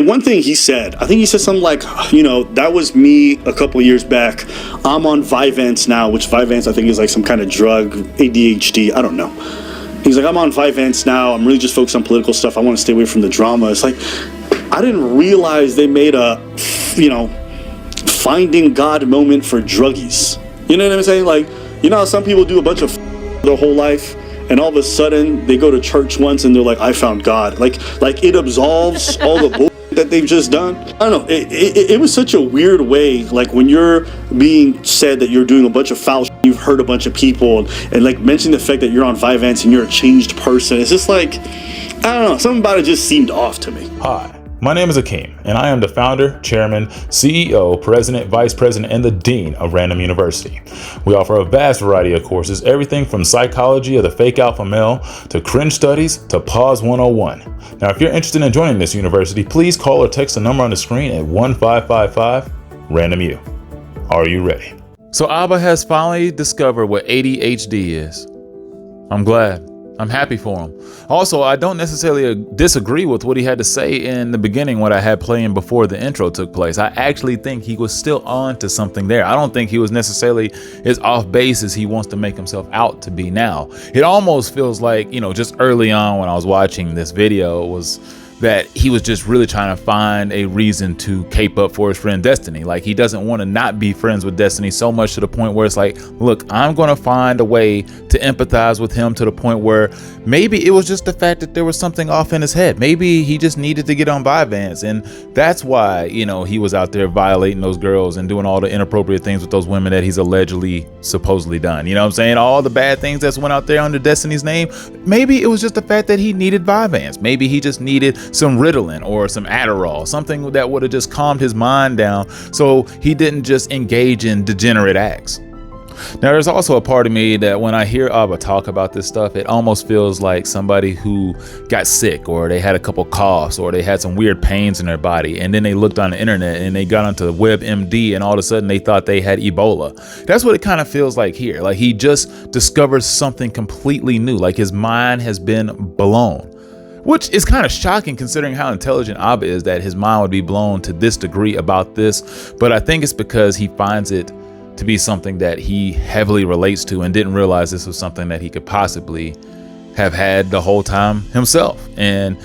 One thing he said, I think he said something like, that was me a couple years back. I'm on Vyvanse now, which Vyvanse I think is like some kind of drug, ADHD, I don't know. He's like, I'm on Vyvanse now. I'm really just focused on political stuff. I want to stay away from the drama. It's like, I didn't realize they made a, finding God moment for druggies. You know what I'm saying? Like, how some people do a bunch of their whole life, and all of a sudden they go to church once and they're like, I found God. Like it absolves all the bull that they've just done. I don't know. It was such a weird way. Like when you're being said that you're doing a bunch of foul shit, you've hurt a bunch of people, and like mentioning the fact that you're on Vyvanse and you're a changed person. It's just like, I don't know. Something about it just seemed off to me. Hi. My name is Akeem, and I am the founder, chairman, CEO, president, vice president, and the dean of Random University. We offer a vast variety of courses, everything from psychology of the fake alpha male to cringe studies to pause 101. Now, if you're interested in joining this university, please call or text the number on the screen at 1555-RANDOM-U. Are you ready? So Abba has finally discovered what ADHD is. I'm glad. I'm happy for him. Also, I don't necessarily disagree with what he had to say in the beginning, what I had playing before the intro took place. I actually think he was still on to something there. I don't think he was necessarily as off base as he wants to make himself out to be now. It almost feels like, just early on when I was watching this video was that he was just really trying to find a reason to cape up for his friend Destiny. Like he doesn't want to not be friends with Destiny so much to the point where it's like, look, I'm going to find a way to empathize with him to the point where maybe it was just the fact that there was something off in his head. Maybe he just needed to get on Vyvanse, and that's why, he was out there violating those girls and doing all the inappropriate things with those women that he's supposedly done. You know what I'm saying? All the bad things that's went out there under Destiny's name. Maybe it was just the fact that he needed Vyvanse. Maybe he just needed some Ritalin or some Adderall, something that would have just calmed his mind down so he didn't just engage in degenerate acts. Now, there's also a part of me that when I hear Abba talk about this stuff, it almost feels like somebody who got sick, or they had a couple coughs, or they had some weird pains in their body, and then they looked on the internet and they got onto WebMD, and all of a sudden they thought they had Ebola. That's what it kind of feels like here. Like he just discovers something completely new, like his mind has been blown. Which is kind of shocking considering how intelligent Abba is, that his mind would be blown to this degree about this. But I think it's because he finds it to be something that he heavily relates to and didn't realize this was something that he could possibly have had the whole time himself. And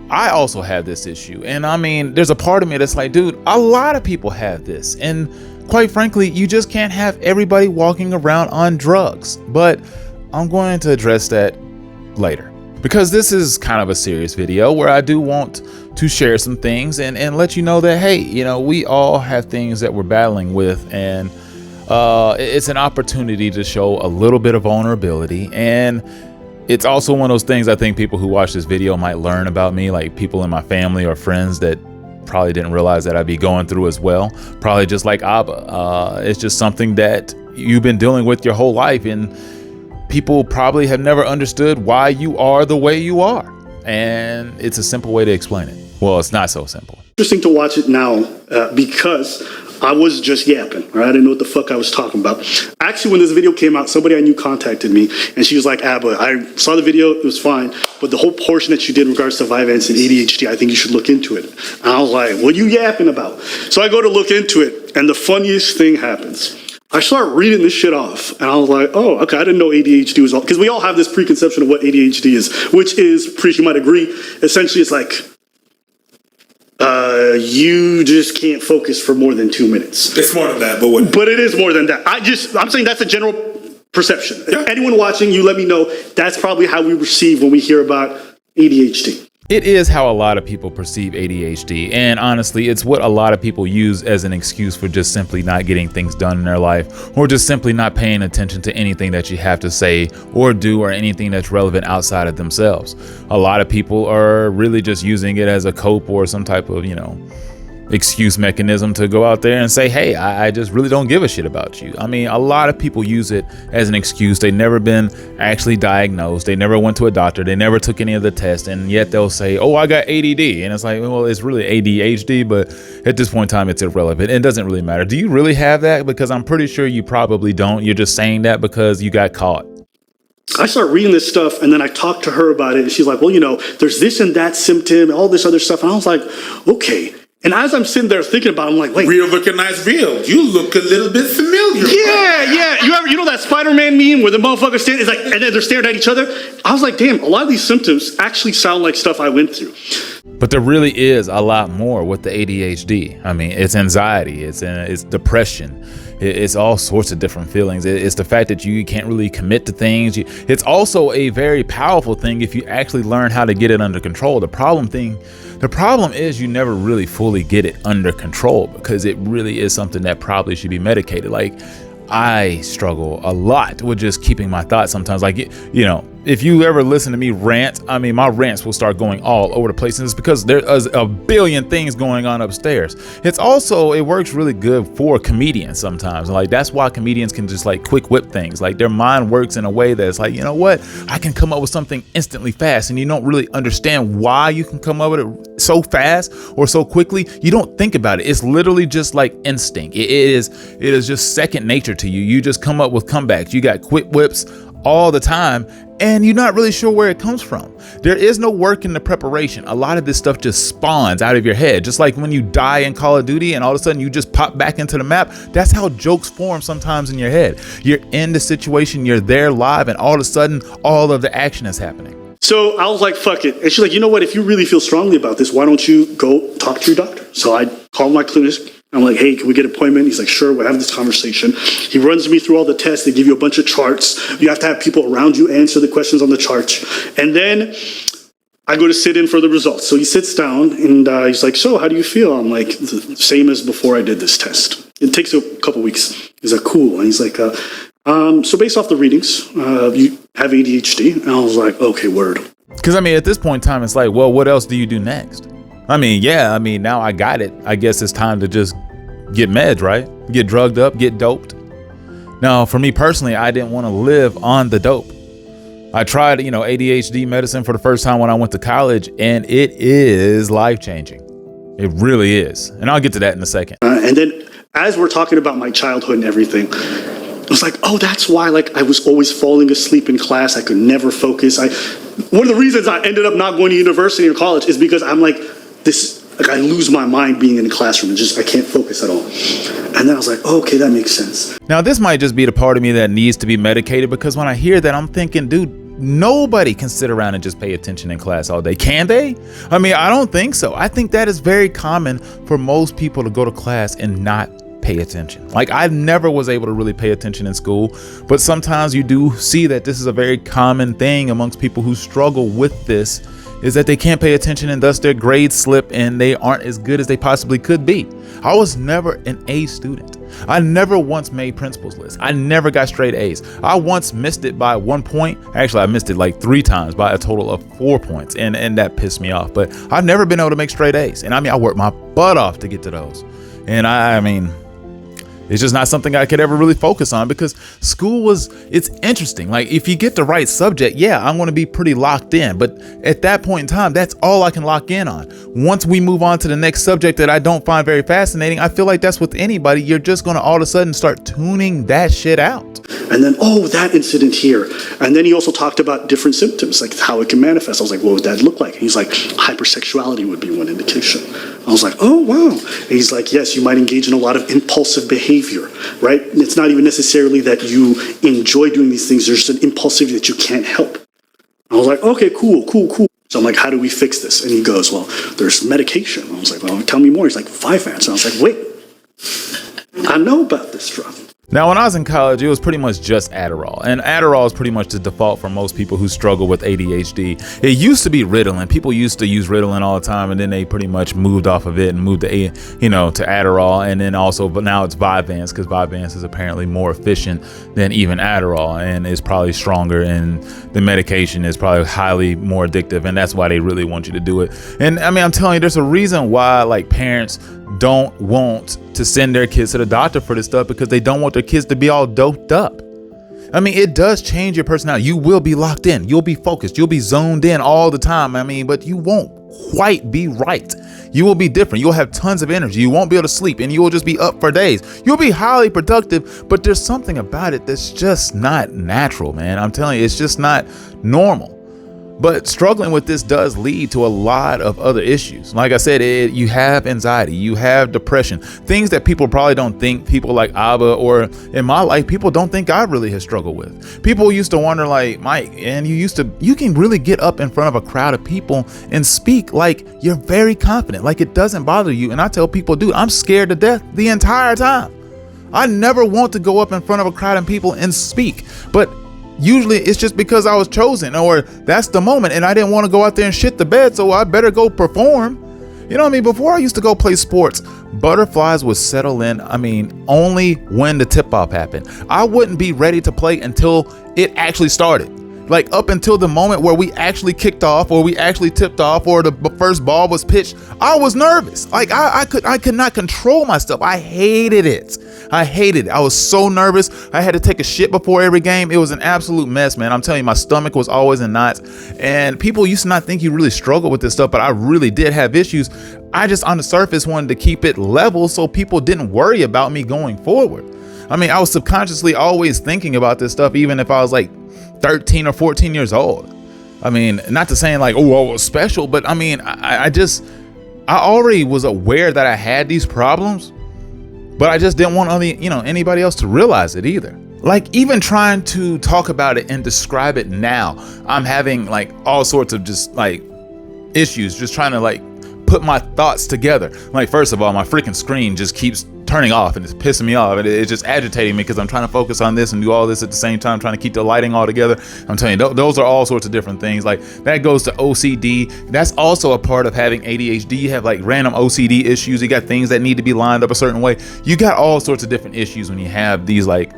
I also have this issue. And I mean, there's a part of me that's like, dude, a lot of people have this. And quite frankly, you just can't have everybody walking around on drugs. But I'm going to address that later, because this is kind of a serious video where I do want to share some things and let you know that, hey, we all have things that we're battling with, and it's an opportunity to show a little bit of vulnerability. And it's also one of those things I think people who watch this video might learn about me, like people in my family or friends that probably didn't realize that I'd be going through as well. Probably just like Abba. It's just something that you've been dealing with your whole life, and people probably have never understood why you are the way you are. And it's a simple way to explain it. Well, it's not so simple. Interesting to watch it now because I was just yapping, right? I didn't know what the fuck I was talking about. Actually, when this video came out, somebody I knew contacted me, and she was like, Abba, I saw the video, it was fine, but the whole portion that you did in regards to Vyvanse and ADHD, I think you should look into it. And I was like, what are you yapping about? So I go to look into it, and the funniest thing happens. I start reading this shit off, and I was like, oh, okay, I didn't know ADHD was all, because we all have this preconception of what ADHD is, which is, pretty you might agree, essentially it's like, you just can't focus for more than 2 minutes. It's more than that, but it is more than that. I'm saying that's a general perception. Yeah. Anyone watching, you let me know, that's probably how we receive when we hear about ADHD. It is how a lot of people perceive ADHD, and honestly, it's what a lot of people use as an excuse for just simply not getting things done in their life, or just simply not paying attention to anything that you have to say or do, or anything that's relevant outside of themselves. A lot of people are really just using it as a cope or some type of, excuse mechanism to go out there and say, hey, I just really don't give a shit about you. I mean, a lot of people use it as an excuse. They've never been actually diagnosed. They never went to a doctor. They never took any of the tests, and yet they'll say, oh, I got ADD. And it's like, well, it's really ADHD, but at this point in time, it's irrelevant. It doesn't really matter. Do you really have that? Because I'm pretty sure you probably don't. You're just saying that because you got caught. I start reading this stuff, and then I talk to her about it, and she's like, well, there's this and that symptom, all this other stuff. And I was like, okay. And as I'm sitting there thinking about it, I'm like, wait. Real recognize real. You look a little bit familiar. Yeah. You know that SpiderMan meme where the motherfuckers stand, it's like, and then they're staring at each other? I was like, damn, a lot of these symptoms actually sound like stuff I went through. But there really is a lot more with the ADHD. I mean, it's anxiety, it's depression, it's all sorts of different feelings. It's the fact that you can't really commit to things. It's also a very powerful thing if you actually learn how to get it under control. The problem is you never really fully get it under control because it really is something that probably should be medicated. Like, I struggle a lot with just keeping my thoughts sometimes. Like, if you ever listen to me rant, I mean, my rants will start going all over the place. And it's because there's a billion things going on upstairs. It works really good for comedians sometimes. Like, that's why comedians can just like quick whip things. Like, their mind works in a way that's like, you know what? I can come up with something instantly fast, and you don't really understand why you can come up with it so fast or so quickly. You don't think about it. It's literally just like instinct. It is just second nature to you. You just come up with comebacks. You got quick whips all the time, and you're not really sure where it comes from. There is no work in the preparation. A lot of this stuff just spawns out of your head. Just like when you die in Call of Duty and all of a sudden you just pop back into the map. That's how jokes form sometimes in your head. You're in the situation, you're there live, and all of a sudden all of the action is happening. So I was like, fuck it. And she's like, you know what? If you really feel strongly about this, why don't you go talk to your doctor? So I called my clinician. I'm like, hey, can we get an appointment? He's like, sure, we'll have this conversation. He runs me through all the tests. They give you a bunch of charts. You have to have people around you answer the questions on the charts. And then I go to sit in for the results. So he sits down, and he's like, so how do you feel? I'm like, the same as before I did this test. It takes a couple weeks. He's like, cool. And he's like, so based off the readings, you have ADHD. And I was like, okay, word. Because, I mean, at this point in time, it's like, well, what else do you do next? I mean, now I got it. I guess it's time to just get meds, right? Get drugged up, get doped. Now, for me personally, I didn't want to live on the dope. I tried, ADHD medicine for the first time when I went to college, and it is life-changing. It really is. And I'll get to that in a second. And then as we're talking about my childhood and everything, I was like, oh, that's why I was always falling asleep in class. I could never focus. One of the reasons I ended up not going to university or college is because I'm like, I lose my mind being in the classroom and I can't focus at all. And then I was like, oh, okay, that makes sense. Now, this might just be the part of me that needs to be medicated, because when I hear that, I'm thinking, dude, nobody can sit around and just pay attention in class all day. Can they? I mean, I don't think so. I think that is very common for most people to go to class and not pay attention. Like, I never was able to really pay attention in school, but sometimes you do see that this is a very common thing amongst people who struggle with this, is that they can't pay attention, and thus their grades slip and they aren't as good as they possibly could be. I was never an A student. I never once made principal's list. I never got straight A's. I once missed it by 1 point. Actually, I missed it like 3 times by a total of 4 points, and that pissed me off. But I've never been able to make straight A's. And I worked my butt off to get to those. And I mean, it's just not something I could ever really focus on, because school it's interesting. Like, if you get the right subject, I'm going to be pretty locked in. But at that point in time, that's all I can lock in on. Once we move on to the next subject that I don't find very fascinating, I feel like that's with anybody. You're just going to all of a sudden start tuning that shit out. And then, oh, that incident here. And then he also talked about different symptoms, like how it can manifest. I was like, what would that look like? And he's like, hypersexuality would be one indication. I was like, oh, wow. And he's like, yes, you might engage in a lot of impulsive behavior, right? And it's not even necessarily that you enjoy doing these things. There's just an impulsivity that you can't help. I was like, okay, cool. So I'm like, how do we fix this? And he goes, well, there's medication. I was like, well, tell me more. He's like, Vyvanse. And I was like, wait, I know about this drug. Now, when I was in college, it was pretty much just Adderall. And Adderall is pretty much the default for most people who struggle with ADHD. It used to be Ritalin. People used to use Ritalin all the time, and then they pretty much moved off of it and moved to Adderall. And then also, but now it's Vyvanse, because Vyvanse is apparently more efficient than even Adderall, and is probably stronger, and the medication is probably highly more addictive, and that's why they really want you to do it. And I mean, I'm telling you, there's a reason why parents don't want to send their kids to the doctor for this stuff, because they don't want their kids to be all doped up. I mean, it does change your personality. You will be locked in. You'll be focused. You'll be zoned in all the time. I mean, but you won't quite be right. You will be different. You'll have tons of energy. You won't be able to sleep and you will just be up for days. You'll be highly productive, but there's something about it that's just not natural, man. I'm telling you, it's just not normal. But struggling with this does lead to a lot of other issues. Like I said, you have anxiety, you have depression, things that people probably don't think, people like Abba or in my life, people don't think I really have struggled with. People used to wonder like, Mike, and you can really get up in front of a crowd of people and speak like you're very confident, like it doesn't bother you. And I tell people, dude, I'm scared to death the entire time. I never want to go up in front of a crowd of people and speak, but usually it's just because I was chosen or that's the moment and I didn't want to go out there and shit the bed, so I better go perform. You know what I mean? Before I used to go play sports, butterflies would settle in, only when the tip-off happened. I wouldn't be ready to play until it actually started. Like up until the moment where we actually kicked off or we actually tipped off or the first ball was pitched, I was nervous. Like I could not control myself. I hated it. I was so nervous. I had to take a shit before every game. It was an absolute mess, man. I'm telling you, my stomach was always in knots. And people used to not think you really struggle with this stuff, but I really did have issues. I just on the surface wanted to keep it level so people didn't worry about me going forward. I was subconsciously always thinking about this stuff, even if I was like 13 or 14 years old. Not to saying like, oh, I was special, but I already was aware that I had these problems, but I just didn't want anybody else to realize it either. Like even trying to talk about it and describe it now, I'm having like all sorts of just like issues, just trying to like put my thoughts together. Like, first of all, my freaking screen just keeps turning off and it's pissing me off. It's just agitating me because I'm trying to focus on this and do all this at the same time, trying to keep the lighting all together. I'm telling you, those are all sorts of different things. Like that goes to OCD. That's also a part of having ADHD. You have like random OCD issues. You got things that need to be lined up a certain way. You got all sorts of different issues when you have these like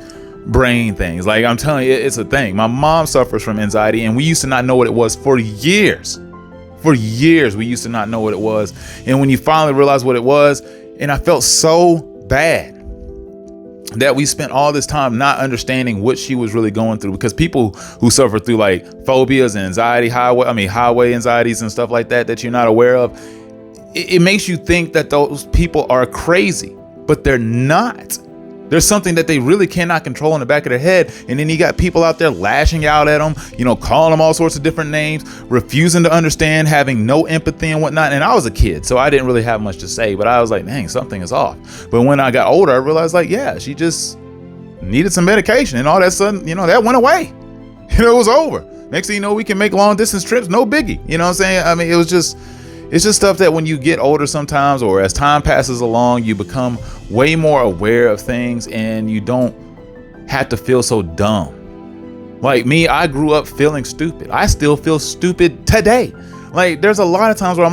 brain things. Like I'm telling you, it's a thing. My mom suffers from anxiety and we used to not know what it was for years. For years, we used to not know what it was. And when you finally realize what it was, and I felt so bad that we spent all this time not understanding what she was really going through, because people who suffer through like phobias and anxiety, highway anxieties and stuff like that you're not aware of, it makes you think that those people are crazy, but they're not. There's something that they really cannot control in the back of their head. And then you got people out there lashing out at them, calling them all sorts of different names, refusing to understand, having no empathy and whatnot. And I was a kid, so I didn't really have much to say, but I was like, dang, something is off. But when I got older, I realized like, yeah, she just needed some medication and all that sudden, that went away. It was over. Next thing you know, we can make long distance trips. No biggie. You know what I'm saying? It's just stuff that when you get older sometimes, or as time passes along, you become way more aware of things and you don't have to feel so dumb. Like me, I grew up feeling stupid. I still feel stupid today. Like there's a lot of times where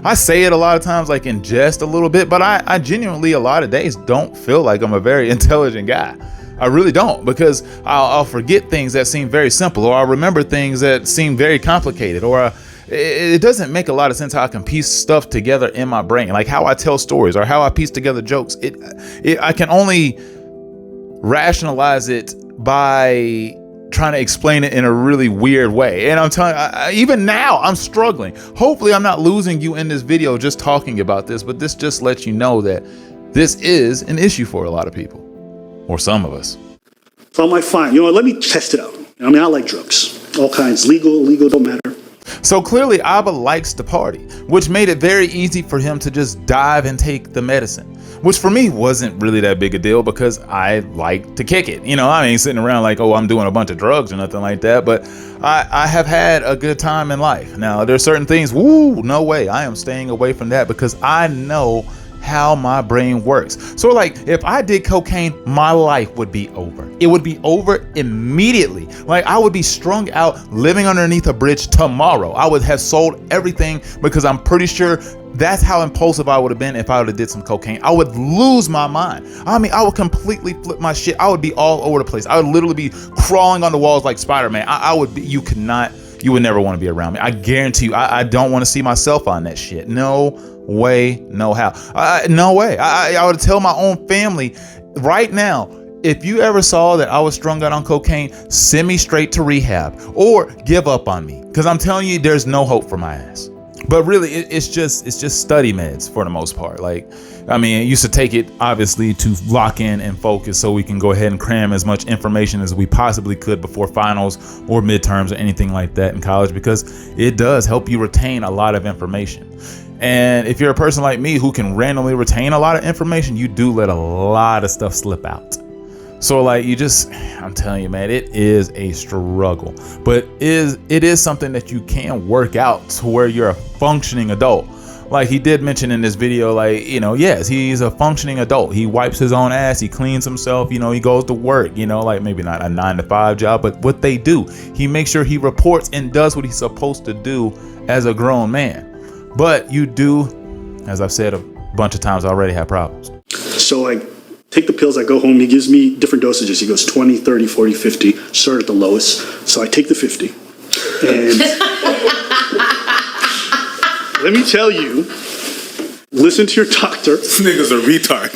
I say it a lot of times like in jest a little bit, but I genuinely a lot of days don't feel like I'm a very intelligent guy. I really don't, because I'll forget things that seem very simple, or I'll remember things that seem very complicated, or it doesn't make a lot of sense how I can piece stuff together in my brain, like how I tell stories or how I piece together jokes. I can only rationalize it by trying to explain it in a really weird way. And I'm telling you, even now I'm struggling. Hopefully I'm not losing you in this video just talking about this, but this just lets you know that this is an issue for a lot of people, or some of us. So I'm like, fine, let me test it out. I like drugs, all kinds, legal, illegal, don't matter. So clearly Abba likes to party, which made it very easy for him to just dive and take the medicine, which for me wasn't really that big a deal because I like to kick it. I ain't sitting around like, oh, I'm doing a bunch of drugs or nothing like that, but I have had a good time in life. Now, there's certain things, no way, I am staying away from that because I know how my brain works. So like if I did cocaine, my life would be over. It would be over immediately. Like I would be strung out living underneath a bridge tomorrow. I would have sold everything because I'm pretty sure that's how impulsive I would have been if I would have did some cocaine. I would lose my mind. I would completely flip my shit. I would be all over the place. I would literally be crawling on the walls like Spider-Man. You would never want to be around me. I guarantee you, I don't want to see myself on that shit. No way, no how. No way. I would tell my own family right now, if you ever saw that I was strung out on cocaine, send me straight to rehab or give up on me. Because I'm telling you, there's no hope for my ass. But really, it's just study meds for the most part. Like, I mean, I used to take it obviously to lock in and focus so we can go ahead and cram as much information as we possibly could before finals or midterms or anything like that in college, because it does help you retain a lot of information. And if you're a person like me who can randomly retain a lot of information, you do let a lot of stuff slip out. So like I'm telling you, man, it is a struggle, but it is something that you can work out to where you're a functioning adult. Like he did mention in this video, like, yes, he's a functioning adult. He wipes his own ass. He cleans himself. He goes to work, like maybe not a 9-to-5 job, but what they do, he makes sure he reports and does what he's supposed to do as a grown man. But you do, as I've said a bunch of times already, have problems. So I take the pills, I go home, he gives me different dosages. He goes 20, 30, 40, 50, start at the lowest. So I take the 50. And let me tell you, listen to your doctor. This nigga's a retard.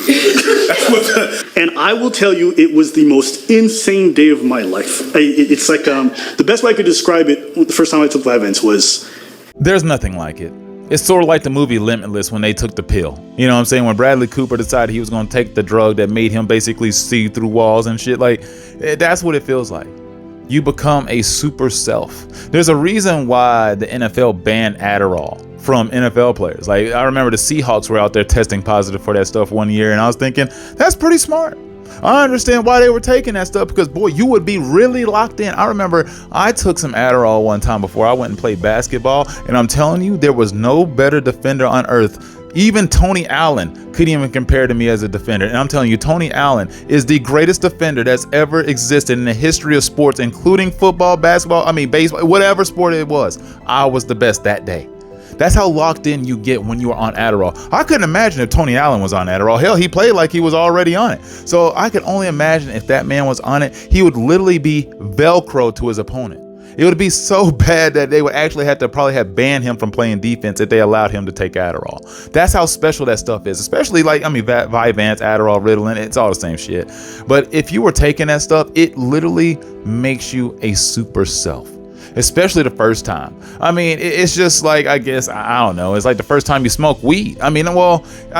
And I will tell you, it was the most insane day of my life. It's like, the best way I could describe it, the first time I took Vyvanse was... There's nothing like it. It's sort of like the movie Limitless when they took the pill. You know what I'm saying? When Bradley Cooper decided he was going to take the drug that made him basically see through walls and shit. Like, that's what it feels like. You become a super self. There's a reason why the NFL banned Adderall from NFL players. Like, I remember the Seahawks were out there testing positive for that stuff one year, and I was thinking, that's pretty smart. I understand why they were taking that stuff, because boy, you would be really locked in. I remember I took some Adderall one time before I went and played basketball, and I'm telling you, there was no better defender on earth. Even Tony Allen couldn't even compare to me as a defender. And I'm telling you, Tony Allen is the greatest defender that's ever existed in the history of sports, including football, basketball, baseball, whatever sport it was. I was the best that day. That's how locked in you get when you are on Adderall. I couldn't imagine if Tony Allen was on Adderall. Hell, he played like he was already on it. So I could only imagine if that man was on it, he would literally be Velcro to his opponent. It would be so bad that they would actually have to probably have banned him from playing defense if they allowed him to take Adderall. That's how special that stuff is. Especially Vyvanse, Adderall, Ritalin, it's all the same shit. But if you were taking that stuff, it literally makes you a super self. Especially the first time. It's just like, I guess, I don't know. It's like the first time you smoke weed. I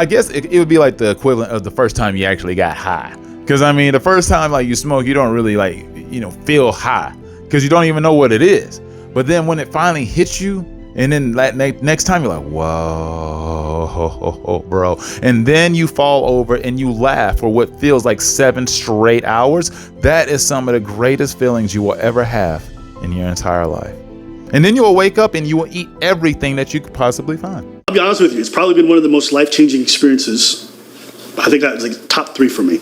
guess it would be like the equivalent of the first time you actually got high. Because, the first time you smoke, you don't really feel high. Because you don't even know what it is. But then when it finally hits you, and then that next time you're like, whoa, bro. And then you fall over and you laugh for what feels like 7 straight hours. That is some of the greatest feelings you will ever have in your entire life. And then you will wake up and you will eat everything that you could possibly find. I'll be honest with you, it's probably been one of the most life-changing experiences. I think that's like top 3 for me.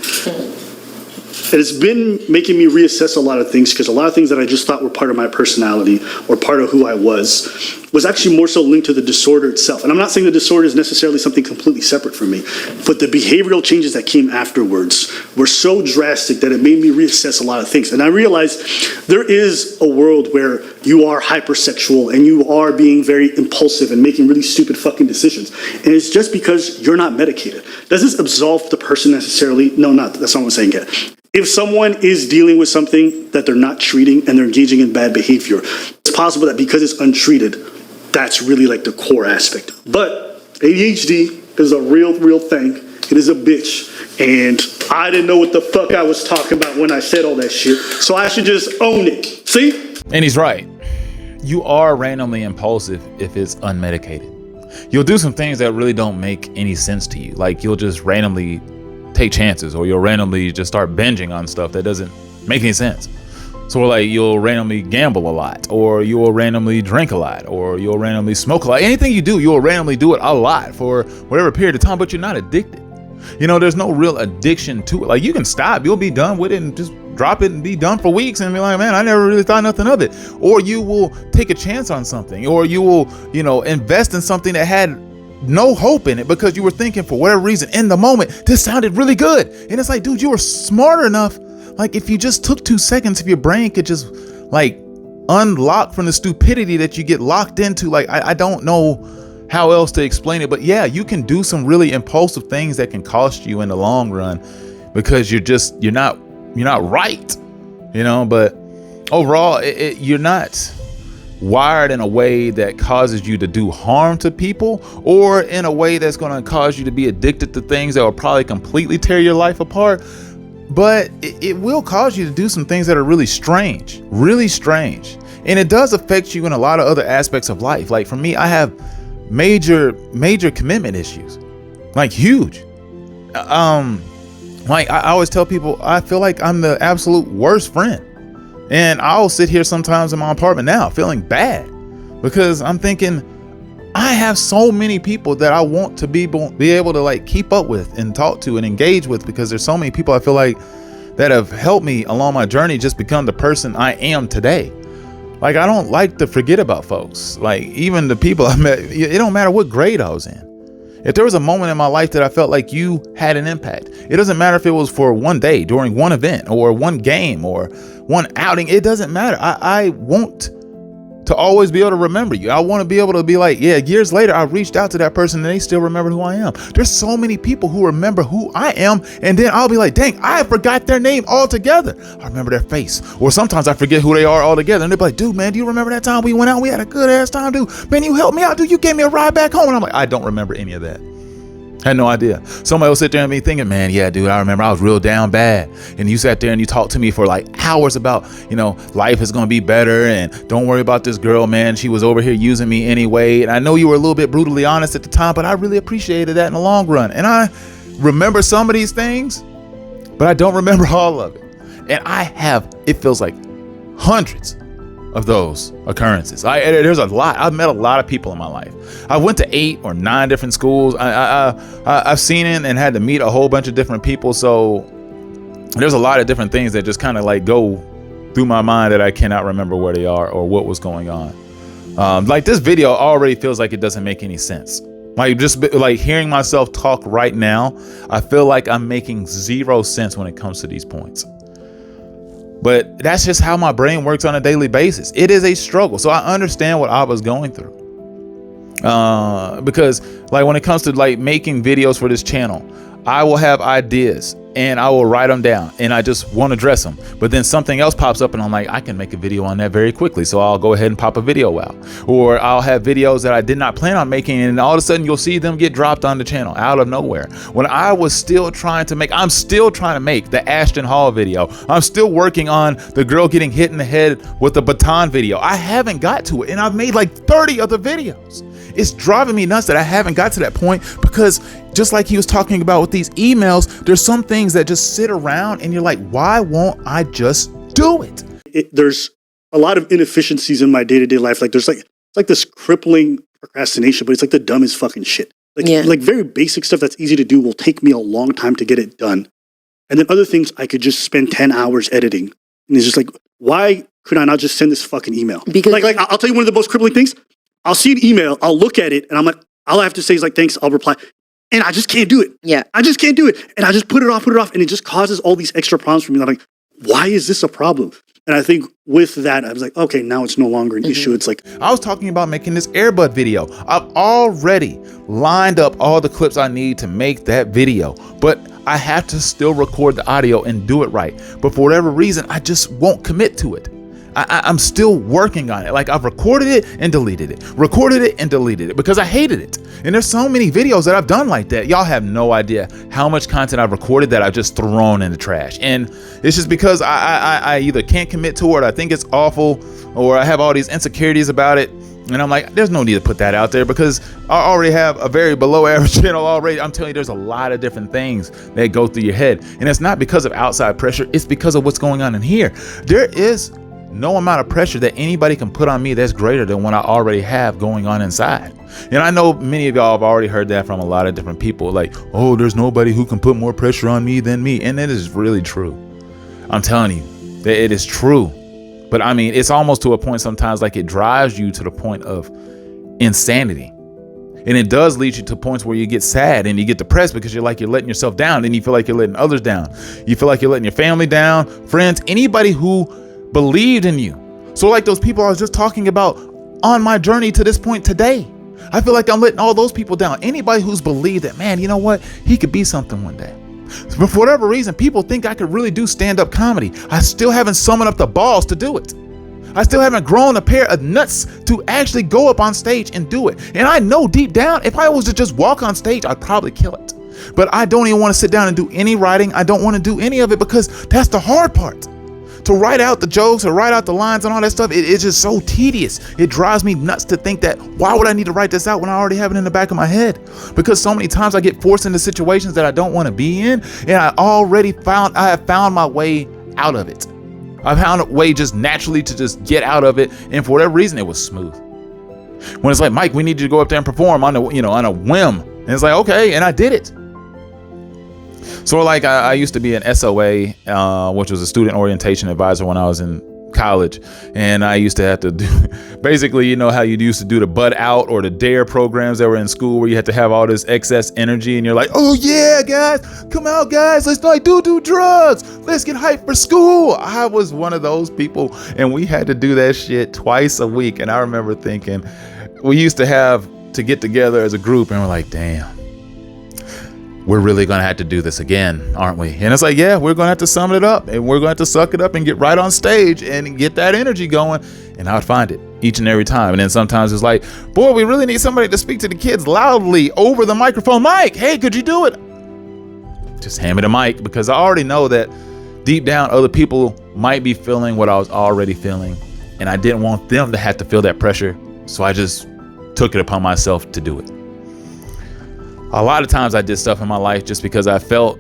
And it's been making me reassess a lot of things, because a lot of things that I just thought were part of my personality or part of who I was actually more so linked to the disorder itself. And I'm not saying the disorder is necessarily something completely separate from me, but the behavioral changes that came afterwards were so drastic that it made me reassess a lot of things. And I realized there is a world where you are hypersexual and you are being very impulsive and making really stupid fucking decisions. And it's just because you're not medicated. Does this absolve the person necessarily? No, that's not what I'm saying yet. If someone is dealing with something that they're not treating and they're engaging in bad behavior, it's possible that because it's untreated, that's really like the core aspect. But ADHD is a real thing. It is a bitch. And I didn't know what the fuck I was talking about when I said all that shit. So I should just own it. See? And he's right. You are randomly impulsive if it's unmedicated. You'll do some things that really don't make any sense to you. Like you'll just randomly take chances, or you'll randomly just start binging on stuff that doesn't make any sense. So like you'll randomly gamble a lot, or you'll randomly drink a lot, or you'll randomly smoke a lot. Anything you do, you'll randomly do it a lot for whatever period of time, but you're not addicted. There's no real addiction to it. Like you can stop, you'll be done with it and just drop it and be done for weeks and be like, man, I never really thought nothing of it. Or you will take a chance on something, or you will, invest in something that had no hope in it because you were thinking for whatever reason in the moment, this sounded really good. And it's like, dude, you were smart enough. Like if you just took 2 seconds, if your brain could just unlock from the stupidity that you get locked into, I don't know how else to explain it, but yeah, you can do some really impulsive things that can cost you in the long run because you're not right, but overall you're not wired in a way that causes you to do harm to people, or in a way that's going to cause you to be addicted to things that will probably completely tear your life apart. But it will cause you to do some things that are really strange. And it does affect you in a lot of other aspects of life. Like for me, I have major commitment issues, like huge. Like I always tell people, I feel like I'm the absolute worst friend. And I'll sit here sometimes in my apartment now feeling bad because I'm thinking I have so many people that I want to be able to like keep up with and talk to and engage with, because there's so many people I feel like that have helped me along my journey just become the person I am today. Like I don't like to forget about folks. Like even the people I met, it don't matter what grade I was in. If there was a moment in my life that I felt like you had an impact, it doesn't matter if it was for one day during one event or one game or one outing. It doesn't matter. I want to always be able to remember you. I want to be able to be like, yeah, years later, I reached out to that person and they still remember who I am. There's so many people who remember who I am. And then I'll be like, dang, I forgot their name altogether. I remember their face. Or sometimes I forget who they are altogether. And they'll be like, dude, man, do you remember that time we went out? We had a good ass time, dude. Man, you helped me out, dude. You gave me a ride back home. And I'm like, I don't remember any of that. I had no idea. Somebody will sit there and be thinking, man, yeah, dude, I remember I was real down bad. And you sat there and you talked to me for like hours about, you know, life is going to be better. And don't worry about this girl, man. She was over here using me anyway. And I know you were a little bit brutally honest at the time, but I really appreciated that in the long run. And I remember some of these things, but I don't remember all of it. And I have, it feels like hundreds of those occurrences. There's a lot. I've met a lot of people in my life. I went to 8 or 9 different schools. I've seen it and had to meet a whole bunch of different people. So there's a lot of different things that just kind of like go through my mind that I cannot remember where they are or what was going on. Like this video already feels like it doesn't make any sense. Like just like hearing myself talk right now, I feel like I'm making zero sense when it comes to these points. But that's just how my brain works on a daily basis. It is a struggle. So I understand what I was going through. Because like when it comes to like making videos for this channel, I will have ideas and I will write them down and I just want to address them. But then something else pops up and I'm like, I can make a video on that very quickly. So I'll go ahead and pop a video out. Or I'll have videos that I did not plan on making and all of a sudden you'll see them get dropped on the channel out of nowhere. When I was still trying to make, I'm still trying to make the Ashton Hall video. I'm still working on the girl getting hit in the head with the baton video. I haven't got to it and I've made like 30 other videos. It's driving me nuts that I haven't got to that point, because just like he was talking about with these emails, there's some things that just sit around and you're like, why won't I just do it? There's a lot of inefficiencies in my day-to-day life. Like it's like this crippling procrastination, but it's like the dumbest fucking shit. Like very basic stuff that's easy to do will take me a long time to get it done. And then other things I could just spend 10 hours editing. And it's just like, why could I not just send this fucking email? Because like I'll tell you one of the most crippling things. I'll see an email, I'll look at it, and I'm like, all I have to say is like, thanks, I'll reply. And I just can't do it. Yeah. I just can't do it. And I just put it off. And it just causes all these extra problems for me. I'm like, why is this a problem? And I think with that, I was like, okay, now it's no longer an issue. It's like, I was talking about making this Airbud video. I've already lined up all the clips I need to make that video, but I have to still record the audio and do it right. But for whatever reason, I just won't commit to it. I'm still working on it. Like I've recorded it and deleted it, because I hated it. And there's so many videos that I've done like that. Y'all have no idea how much content I've recorded that I've just thrown in the trash. And it's just because I either can't commit to it, I think it's awful, or I have all these insecurities about it. And I'm like, there's no need to put that out there because I already have a very below average channel already. I'm telling you, there's a lot of different things that go through your head. And it's not because of outside pressure. It's because of what's going on in here. There is no amount of pressure that anybody can put on me that's greater than what I already have going on inside. And I know many of y'all have already heard that from a lot of different people, like, oh, there's nobody who can put more pressure on me than me. And it is really true. I'm telling you that it is true. But I mean, it's almost to a point sometimes like it drives you to the point of insanity. And it does lead you to points where you get sad and you get depressed because you're letting yourself down. Then you feel like you're letting others down. You feel like you're letting your family down, friends, anybody who believed in you. So like those people I was just talking about on my journey to this point today, I feel like I'm letting all those people down. Anybody who's believed that, man, you know what? He could be something one day. But for whatever reason, people think I could really do stand-up comedy. I still haven't summoned up the balls to do it. I still haven't grown a pair of nuts to actually go up on stage and do it. And I know deep down, if I was to just walk on stage, I'd probably kill it. But I don't even want to sit down and do any writing. I don't want to do any of it because that's the hard part. To write out the jokes or write out the lines and all that stuff, it's just so tedious. It drives me nuts to think that why would I need to write this out when I already have it in the back of my head? Because so many times I get forced into situations that I don't want to be in, and I have found my way out of it. I found a way just naturally to just get out of it, and for whatever reason, it was smooth. When it's like, Mike, we need you to go up there and perform on a whim, and it's like, okay, and I did it. So like I used to be an SOA, which was a student orientation advisor when I was in college, and I used to have to do basically, you know how you used to do the Bud Out or the DARE programs that were in school where you had to have all this excess energy and you're like, oh yeah guys, come out guys, let's like do drugs, let's get hyped for school. I was one of those people, and we had to do that shit twice a week. And I remember thinking, we used to have to get together as a group and we're like, damn, we're really going to have to do this again, aren't we? And it's like, yeah, we're going to have to sum it up, and we're going to have to suck it up and get right on stage and get that energy going. And I would find it each and every time. And then sometimes it's like, boy, we really need somebody to speak to the kids loudly over the microphone. Mike, hey, could you do it? Just hand me the mic, because I already know that deep down other people might be feeling what I was already feeling. And I didn't want them to have to feel that pressure. So I just took it upon myself to do it. A lot of times I did stuff in my life just because I felt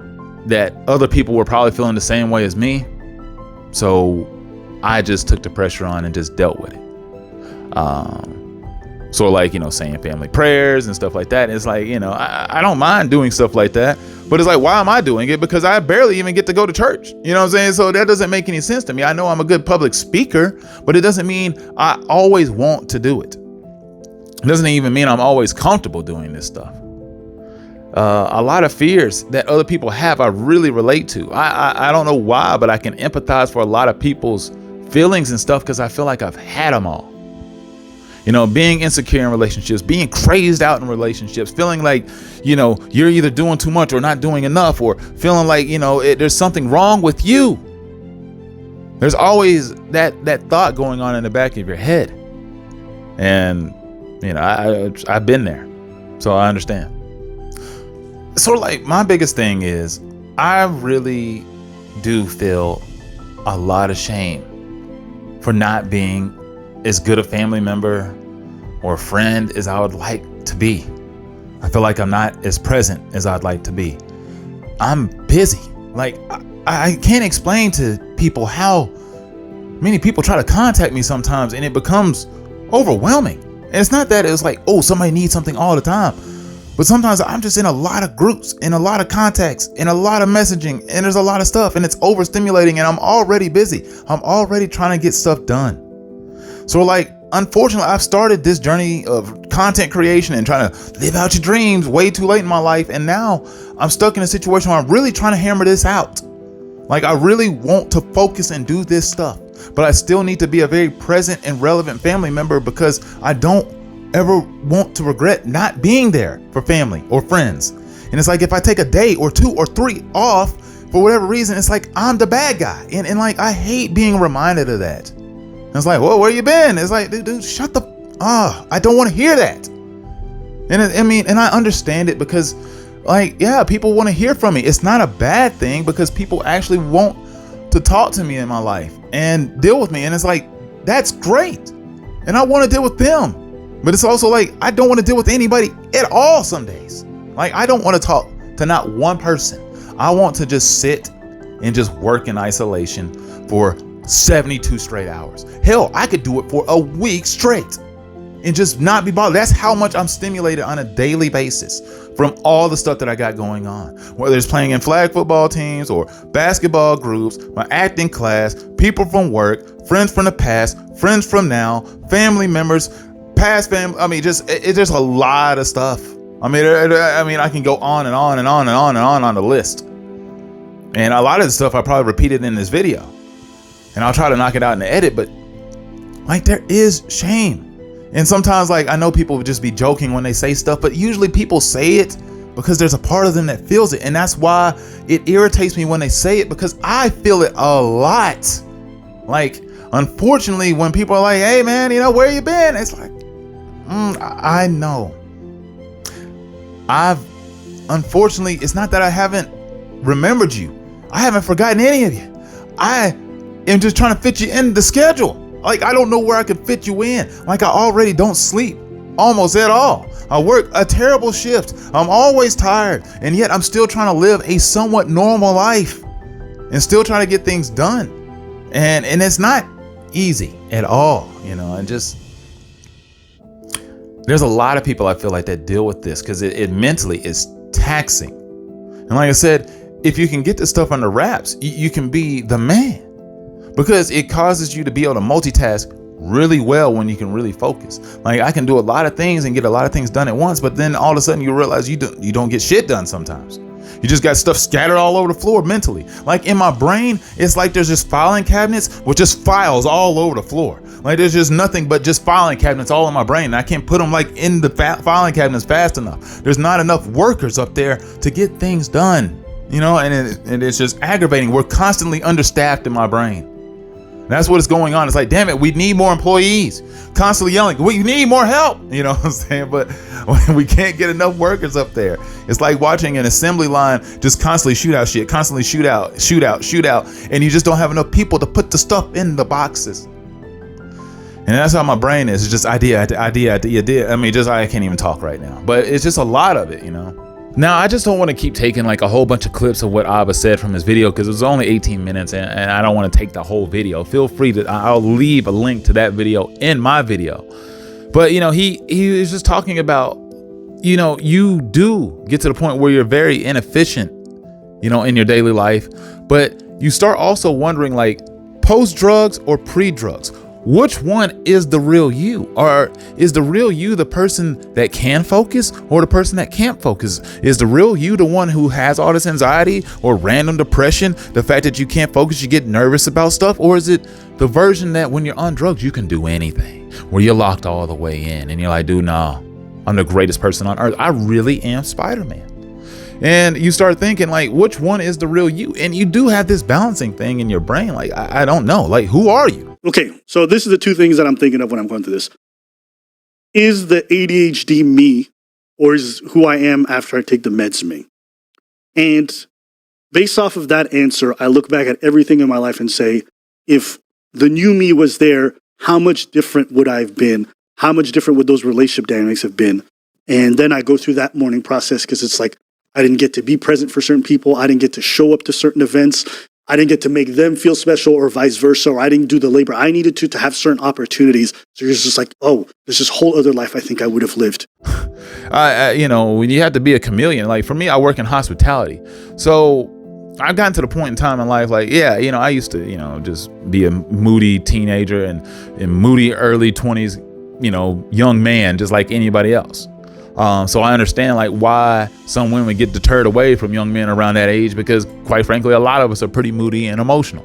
that other people were probably feeling the same way as me. So I just took the pressure on and just dealt with it. So like, saying family prayers and stuff like that. It's like, I don't mind doing stuff like that, but it's like, why am I doing it? Because I barely even get to go to church. You know what I'm saying? So that doesn't make any sense to me. I know I'm a good public speaker, but it doesn't mean I always want to do it. It doesn't even mean I'm always comfortable doing this stuff. A lot of fears that other people have, I really relate to. I don't know why, but I can empathize for a lot of people's feelings and stuff because I feel like I've had them all. Being insecure in relationships, being crazed out in relationships, feeling like, you're either doing too much or not doing enough, or feeling like, there's something wrong with you. There's always that thought going on in the back of your head. And, I've been there, so I understand. So like my biggest thing is I really do feel a lot of shame for not being as good a family member or friend as I would like to be. I feel like I'm not as present as I'd like to be. I'm busy. Like I can't explain to people how many people try to contact me sometimes, and it becomes overwhelming. And it's not that it's like, oh, somebody needs something all the time. But sometimes I'm just in a lot of groups, in a lot of contacts, in a lot of messaging, and there's a lot of stuff, and it's overstimulating, and I'm already busy. I'm already trying to get stuff done. So like, unfortunately, I've started this journey of content creation and trying to live out your dreams way too late in my life. And now I'm stuck in a situation where I'm really trying to hammer this out. Like I really want to focus and do this stuff, but I still need to be a very present and relevant family member because I don't ever want to regret not being there for family or friends. And it's like if I take a day or 2 or 3 off for whatever reason, it's like I'm the bad guy. And like I hate being reminded of that. And it's like, well, where you been? It's like, dude, shut the I don't want to hear that. And and I understand it because like, yeah, people want to hear from me. It's not a bad thing because people actually want to talk to me in my life and deal with me. And it's like, that's great. And I want to deal with them. But it's also like, I don't want to deal with anybody at all some days. Like, I don't want to talk to not one person. I want to just sit and just work in isolation for 72 straight hours. Hell, I could do it for a week straight and just not be bothered. That's how much I'm stimulated on a daily basis from all the stuff that I got going on. Whether it's playing in flag football teams or basketball groups, my acting class, people from work, friends from the past, friends from now, family members, past family. I mean, it's just a lot of stuff. I mean, I can go on and on and on and on and on the list. And a lot of the stuff I probably repeated in this video. And I'll try to knock it out in the edit, but like there is shame. And sometimes like I know people would just be joking when they say stuff, but usually people say it because there's a part of them that feels it. And that's why it irritates me when they say it, because I feel it a lot. Like unfortunately, when people are like, hey man, where you been? It's like, I know. Unfortunately, it's not that I haven't remembered you. I haven't forgotten any of you. I am just trying to fit you in the schedule. Like, I don't know where I could fit you in. Like, I already don't sleep almost at all. I work a terrible shift. I'm always tired. And yet I'm still trying to live a somewhat normal life and still trying to get things done. And it's not easy at all, and just, there's a lot of people I feel like that deal with this because it mentally is taxing. And like I said, if you can get this stuff under wraps, you can be the man, because it causes you to be able to multitask really well when you can really focus. Like, I can do a lot of things and get a lot of things done at once, but then all of a sudden you realize you don't get shit done sometimes. You just got stuff scattered all over the floor mentally. Like, in my brain, it's like there's just filing cabinets with just files all over the floor. Like, there's just nothing but just filing cabinets all in my brain. And I can't put them like in the filing cabinets fast enough. There's not enough workers up there to get things done, and it's just aggravating. We're constantly understaffed in my brain. That's what is going on. It's like, damn it, we need more employees. Constantly yelling, we need more help. You know what I'm saying? But we can't get enough workers up there. It's like watching an assembly line just constantly shoot out shit, constantly shoot out. And you just don't have enough people to put the stuff in the boxes. And that's how my brain is. It's just idea. I mean, I can't even talk right now. But it's just a lot of it, Now, I just don't want to keep taking like a whole bunch of clips of what Abba said from his video, because it was only 18 minutes and I don't want to take the whole video. Feel free to, I'll leave a link to that video in my video. But, he was just talking about, you do get to the point where you're very inefficient, in your daily life. But you start also wondering, like, post drugs or pre drugs, which one is the real you? Or is the real you the person that can focus, or the person that can't focus? Is the real you the one who has all this anxiety or random depression? The fact that you can't focus, you get nervous about stuff? Or is it the version that when you're on drugs, you can do anything, where you're locked all the way in and you're like, dude, no, I'm the greatest person on earth. I really am Spider-Man. And you start thinking, like, which one is the real you? And you do have this balancing thing in your brain. Like, I don't know. Like, who are you? Okay, so this is the two things that I'm thinking of when I'm going through this. Is the ADHD me, or is who I am after I take the meds me? And based off of that answer, I look back at everything in my life and say, if the new me was there, how much different would I have been? How much different would those relationship dynamics have been? And then I go through that mourning process, because it's like, I didn't get to be present for certain people. I didn't get to show up to certain events. I didn't get to make them feel special, or vice versa, or I didn't do the labor I needed to have certain opportunities. So you're just like, oh, there's this whole other life I think I would have lived. When you have to be a chameleon, like for me, I work in hospitality. So I've gotten to the point in time in life, like, I used to, just be a moody teenager and moody early 20s, young man, just like anybody else. So I understand like why some women get deterred away from young men around that age, because quite frankly, a lot of us are pretty moody and emotional.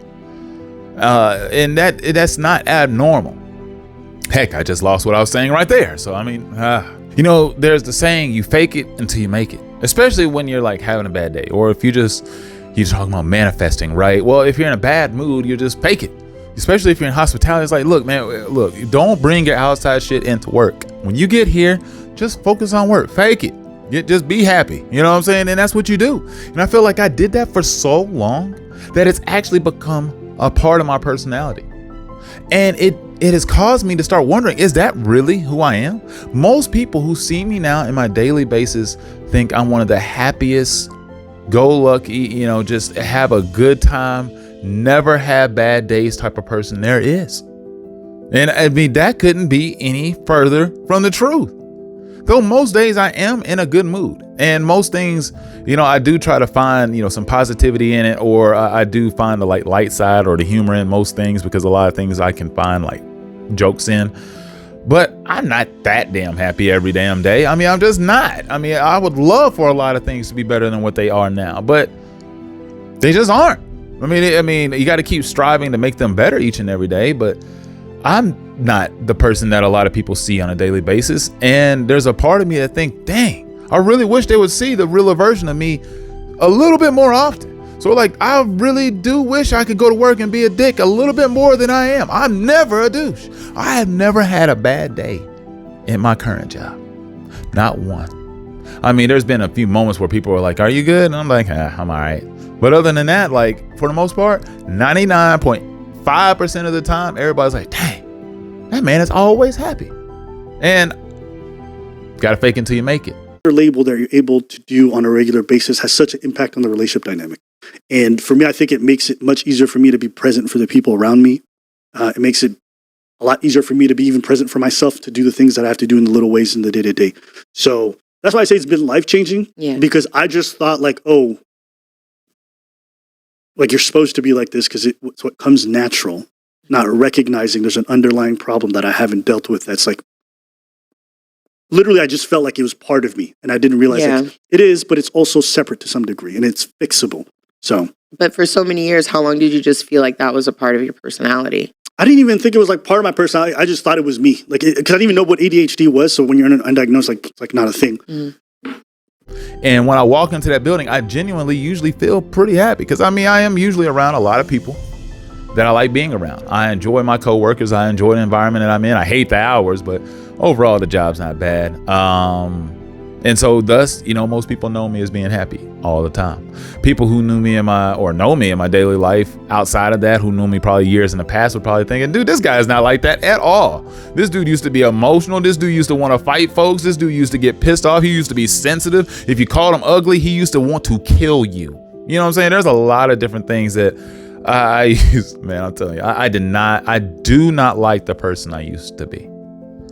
And that's not abnormal. Heck, I just lost what I was saying right there. So, I mean, there's the saying, you fake it until you make it, especially when you're like having a bad day, or if you're talking about manifesting, right? Well, if you're in a bad mood, you just fake it. Especially if you're in hospitality. It's like, look, don't bring your outside shit into work. When you get here, just focus on work. Fake it. Just be happy. You know what I'm saying? And that's what you do. And I feel like I did that for so long that it's actually become a part of my personality. And it has caused me to start wondering, is that really who I am? Most people who see me now in my daily basis think I'm one of the happiest, go lucky, just have a good time, never have bad days type of person there is. And I mean, that couldn't be any further from the truth. Though most days I am in a good mood, and most things, I do try to find, some positivity in it, or I do find the light side or the humor in most things, because a lot of things I can find like jokes in. But I'm not that damn happy every damn day. I mean, I'm just not. I mean, I would love for a lot of things to be better than what they are now, but they just aren't. I mean, you got to keep striving to make them better each and every day, but I'm not the person that a lot of people see on a daily basis. And there's a part of me that think, dang, I really wish they would see the real version of me a little bit more often, So like, I really do wish I could go to work and be a dick a little bit more than I am. I'm never a douche. I have never had a bad day in my current job. Not one. I mean, there's been a few moments where people are like, are you good? And I'm like, I'm all right. But other than that, like, for the most part, 99.5% of the time, everybody's like, dang, that man is always happy. And gotta fake until you make it. Label that you're able to do on a regular basis has such an impact on the relationship dynamic. And for me, I think it makes it much easier for me to be present for the people around me. It makes it a lot easier for me to be even present for myself, to do the things that I have to do in the little ways in the day-to-day. So that's why I say it's been life-changing. Yeah. Because I just thought like, oh, like you're supposed to be like this because it's what comes natural, not recognizing there's an underlying problem that I haven't dealt with. That's like, literally, I just felt like it was part of me, and I didn't realize it is, but it's also separate to some degree, and it's fixable. So, but for so many years, how long did you just feel like that was a part of your personality? I didn't even think it was like part of my personality. I just thought it was me, like because I didn't even know what ADHD was. So when you're undiagnosed, like it's like not a thing. Mm. And when I walk into that building, I genuinely usually feel pretty happy because I mean, I am usually around a lot of people that I like being around. I enjoy my coworkers. I enjoy the environment that I'm in. I hate the hours, but overall the job's not bad. And so thus, you know, most people know me as being happy all the time. People who know me in my daily life outside of that, who knew me probably years in the past, would probably thinking, dude, this guy is not like that at all. This dude used to be emotional. This dude used to want to fight folks. This dude used to get pissed off. He used to be sensitive. If you called him ugly, he used to want to kill you. You know what I'm saying? There's a lot of different things that I use, man, I'm telling you, I do not like the person I used to be.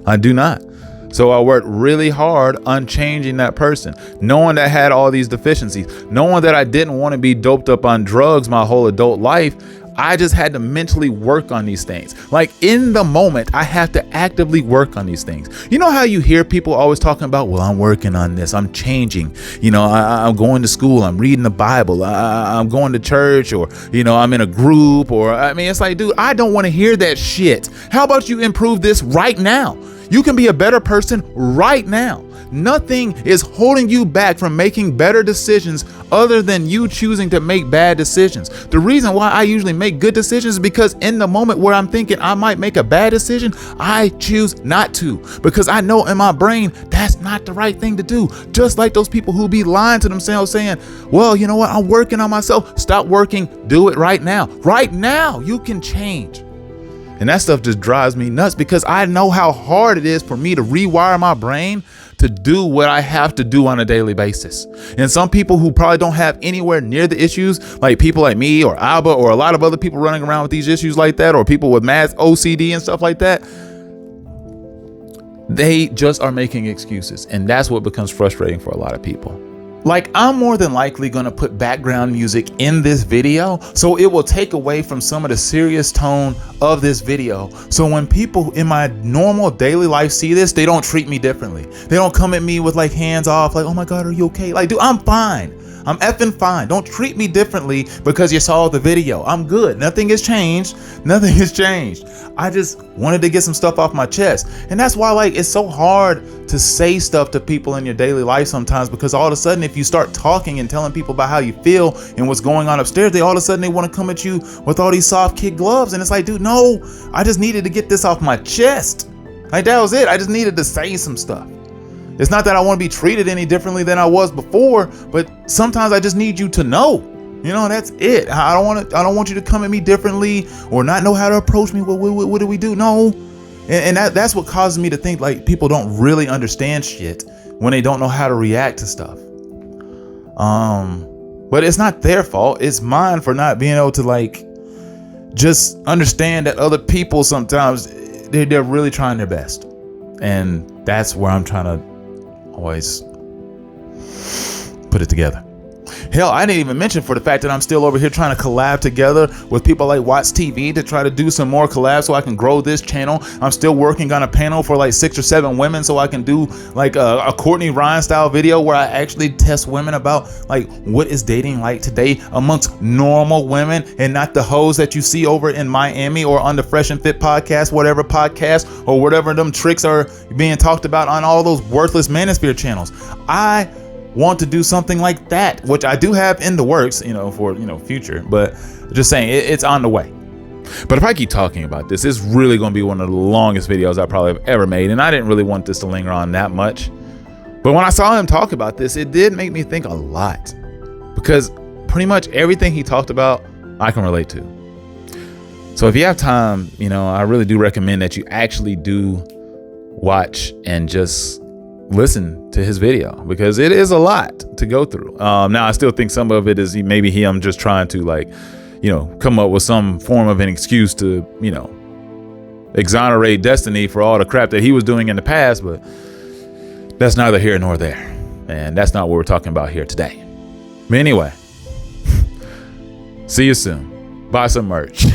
I do not. So I worked really hard on changing that person, knowing that I had all these deficiencies, knowing that I didn't want to be doped up on drugs my whole adult life. I just had to mentally work on these things. Like in the moment, I have to actively work on these things. You know how you hear people always talking about, well, I'm working on this, I'm changing, you know, I'm going to school, I'm reading the Bible, I'm going to church, or, you know, I'm in a group, or, I mean, it's like, dude, I don't want to hear that shit. How about you improve this right now? You can be a better person right now. Nothing is holding you back from making better decisions other than you choosing to make bad decisions. The reason why I usually make good decisions is because in the moment where I'm thinking I might make a bad decision, I choose not to, because I know in my brain that's not the right thing to do. Just like those people who be lying to themselves saying, well, you know what, I'm working on myself. Stop working, do it right now. Right now, you can change. And that stuff just drives me nuts because I know how hard it is for me to rewire my brain to do what I have to do on a daily basis. And some people who probably don't have anywhere near the issues, like people like me or Alba or a lot of other people running around with these issues like that, or people with mass OCD and stuff like that, they just are making excuses. And that's what becomes frustrating for a lot of people. Like, I'm more than likely going to put background music in this video, so it will take away from some of the serious tone of this video. So when people in my normal daily life see this, they don't treat me differently. They don't come at me with like hands off, like, oh my God, are you okay? Like, dude, I'm fine. I'm effing fine. Don't treat me differently because you saw the video. I'm good. Nothing has changed. Nothing has changed. I just wanted to get some stuff off my chest. And that's why, like, it's so hard to say stuff to people in your daily life sometimes, because all of a sudden, if you start talking and telling people about how you feel and what's going on upstairs, they all of a sudden they want to come at you with all these soft kid gloves. And it's like, dude, no, I just needed to get this off my chest. Like, that was it. I just needed to say some stuff. It's not that I want to be treated any differently than I was before, but sometimes I just need you to know, you know, that's it. I don't want you to come at me differently or not know how to approach me. What do we do? No. And that's what causes me to think like people don't really understand shit when they don't know how to react to stuff. But it's not their fault. It's mine for not being able to like just understand that other people sometimes they're really trying their best. And that's where I'm trying to always put it together. Hell, I didn't even mention for the fact that I'm still over here trying to collab together with people like Watch TV to try to do some more collabs so I can grow this channel. I'm still working on a panel for like 6 or 7 women so I can do like a Courtney Ryan style video where I actually test women about like what is dating like today amongst normal women and not the hoes that you see over in Miami or on the Fresh and Fit podcast, whatever podcast or whatever them tricks are being talked about on all those worthless manosphere channels. I want to do something like that, which I do have in the works, for, future, but just saying it's on the way. But if I keep talking about this, it's really going to be one of the longest videos I probably have ever made. And I didn't really want this to linger on that much. But when I saw him talk about this, it did make me think a lot, because pretty much everything he talked about, I can relate to. So if you have time, I really do recommend that you actually do watch and just listen to his video, because it is a lot to go through. Now, I still think some of it is maybe him just trying to come up with some form of an excuse to, exonerate Destiny for all the crap that he was doing in the past, but that's neither here nor there. And that's not what we're talking about here today. But anyway, see you soon. Buy some merch.